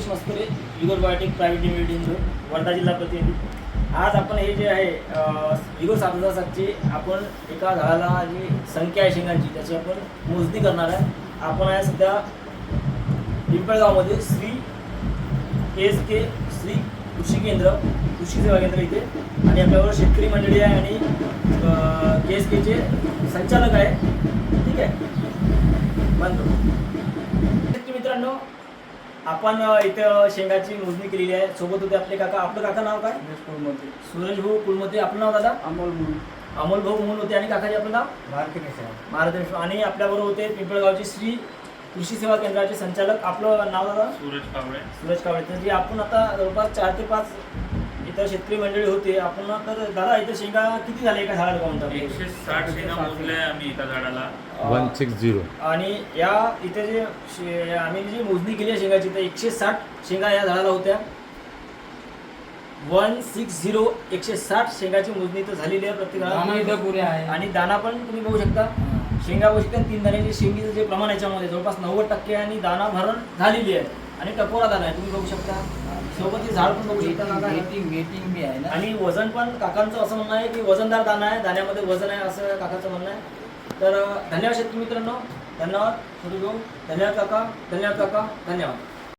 मस्करे विगोर biotech private limited Wardha जिल्हा प्रतिनिधी. आज आपण हे जे आहे विगोर 7007ची आपण एका झाडाला जी संख्या आहे शेंगांची त्याची आपण मोजणी करणार आहे. आपण आहे सध्या पिंपळगावमध्ये श्री KSK श्री कृषी केंद्र कृषी सेवा केंद्र इथे आणि आपल्याबरोबर शेतकरी मंडळी आहे आणि KSKचे संचालक आहे. ठीक आहे मित्रांनो, आपण इथं शेंगाची मोजणी केलेली आहे. सोबत होते आपले काका. आपलं काका नाव काय? सूरज भाऊ कुलमते. आपलं नाव दादा? अमोल भाऊ म्हणून होते. आणि काकाजी आपलं नाव? भारत. आणि आपल्याबरोबर होते पिंपळगावचे श्री कृषी सेवा केंद्राचे संचालक. आपलं नाव दादा? सूरज कावळे. तर जे आपण आता जवळपास 4 ते 5 इथं शेतकरी मंडळी होते. आपण तर दादा इथं शेंगा किती झाले एका झाडाला? काउंट 160 शेंगा मोजल्या आम्ही एका झाडाला. 160. आणि या इथे जे आम्ही जी मोजणी केली आहे शेंगाची तर 160 शेंगा या झाडाला होत्या. 160 160 शेंगाची मोजणी तर झालेली आहे प्रत्येकाला. आणि दाना पण तुम्ही बघू शकता. शेंगा बघू शकता 3 दाण्याची शेंगीचं जे प्रमाण याच्यामध्ये जवळपास 90% आणि दाना भरण झालेली आहे. आणि टपोरा दाना आहे तुम्ही बघू शकता. सोबत हे झाड पण बघू शकता. वेटिंग बी आहे ना. आणि वजन पण काकांचं असं म्हणणं आहे की वजनदार दाना आहे, दाण्यामध्ये वजन आहे असं काकांचं म्हणणं आहे. तर धन्यवाद शेतकरी मित्रांनो. धन्यवाद. धन्यवाद काका. धन्यवाद काका. धन्यवाद.